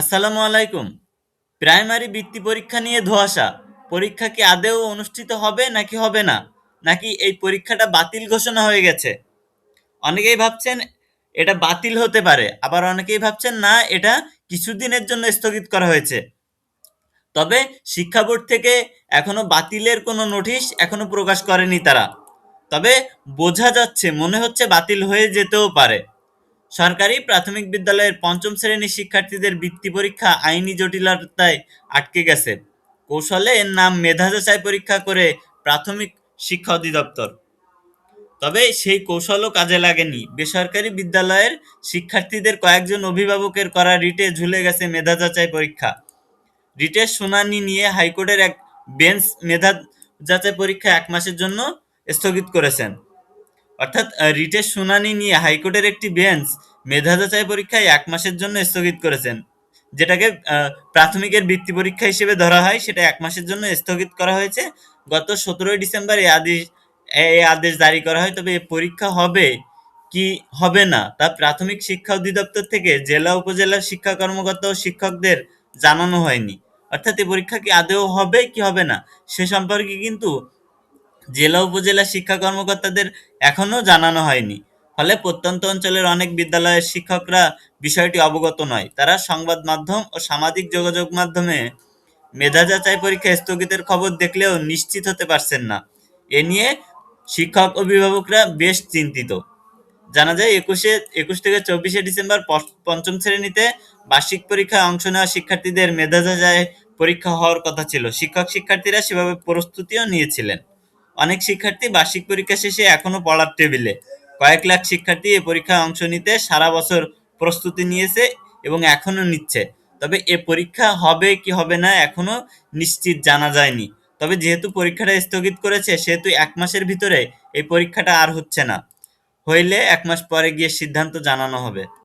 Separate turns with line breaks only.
আসসালামু আলাইকুম। প্রাইমারি বৃত্তি পরীক্ষা নিয়ে ধোঁয়াশা। পরীক্ষা কি আদৌ অনুষ্ঠিত হবে নাকি হবে না? নাকি এই পরীক্ষাটা বাতিল ঘোষণা হয়ে গেছে? অনেকেই ভাবছেন এটা বাতিল হতে পারে। আবার অনেকেই ভাবছেন না, এটা কিছুদিনের জন্য স্থগিত করা হয়েছে। তবে শিক্ষা বোর্ড থেকে এখনো বাতিলের কোনো নোটিশ এখনো প্রকাশ করেনি তারা। তবে বোঝা যাচ্ছে, মনে হচ্ছে বাতিল হয়ে যেতেও পারে। সরকারি প্রাথমিক বিদ্যালয়ের পঞ্চম শ্রেণীর শিক্ষার্থীদের বৃত্তি পরীক্ষা আইনি জটিলতায় আটকে গেছে। কৌশলে এর নাম মেধা যাচাই পরীক্ষা করে প্রাথমিক শিক্ষা অধিদপ্তর। তবে সেই কৌশলও কাজে লাগেনি। বেসরকারি বিদ্যালয়ের শিক্ষার্থীদের কয়েকজন অভিভাবকের করা রিটে ঝুলে গেছে মেধা যাচাই পরীক্ষা। রিটের শুনানি নিয়ে হাইকোর্টের এক বেঞ্চ মেধা যাচাই পরীক্ষা ১ মাসের জন্য স্থগিত করেছেন। অর্থাৎ রিটের শুনানি নিয়ে হাইকোর্টের একটি বেঞ্চ মেধা যাচাই পরীক্ষায় ১ মাসের জন্য স্থগিত করেছেন। যেটাকে প্রাথমিকের বৃত্তি পরীক্ষা হিসেবে ধরা হয়, সেটা ১ মাসের জন্য স্থগিত করা হয়েছে। গত ১৭ই ডিসেম্বর এই আদেশ জারি করা হয়। তবে এ পরীক্ষা হবে কি হবে না তা প্রাথমিক শিক্ষা অধিদপ্তর থেকে জেলা উপজেলার শিক্ষা কর্মকর্তা ও শিক্ষকদের জানানো হয়নি। অর্থাৎ এই পরীক্ষা কি আদৌ হবে কি হবে না সে সম্পর্কে কিন্তু জেলা উপজেলা শিক্ষা কর্মকর্তাদের এখনো জানানো হয়নি। ফলে প্রত্যন্ত অঞ্চলের অনেক বিদ্যালয়ের শিক্ষকরা বিষয়টি অবগত নয়। তারা সংবাদ মাধ্যম ও সামাজিক যোগাযোগ মাধ্যমে মেধা যাচাই পরীক্ষা স্থগিতের খবর দেখলেও নিশ্চিত হতে পারছেন না। এ নিয়ে শিক্ষক অভিভাবকরা বেশ চিন্তিত। জানা যায় ২১ থেকে ২৪ ডিসেম্বর পঞ্চম শ্রেণীতে বার্ষিক পরীক্ষায় অংশ নেওয়া শিক্ষার্থীদের মেধা যাচাই পরীক্ষা হওয়ার কথা ছিল। শিক্ষক শিক্ষার্থীরা সেভাবে প্রস্তুতিও নিয়েছিলেন। অনেক শিক্ষার্থী বার্ষিক পরীক্ষা শেষে এখনো পড়ার টেবিলে। কয়েক লাখ শিক্ষার্থী এ পরীক্ষায় অংশ নিতে সারা বছর প্রস্তুতি নিয়েছে এবং এখনো নিচ্ছে। তবে এ পরীক্ষা হবে কি হবে না এখনো নিশ্চিত জানা যায়নি। তবে যেহেতু পরীক্ষাটা স্থগিত করেছে, সেহেতু ১ মাসের ভিতরে এই পরীক্ষাটা আর হচ্ছে না। হইলে ১ মাস পরে গিয়ে সিদ্ধান্ত জানানো হবে।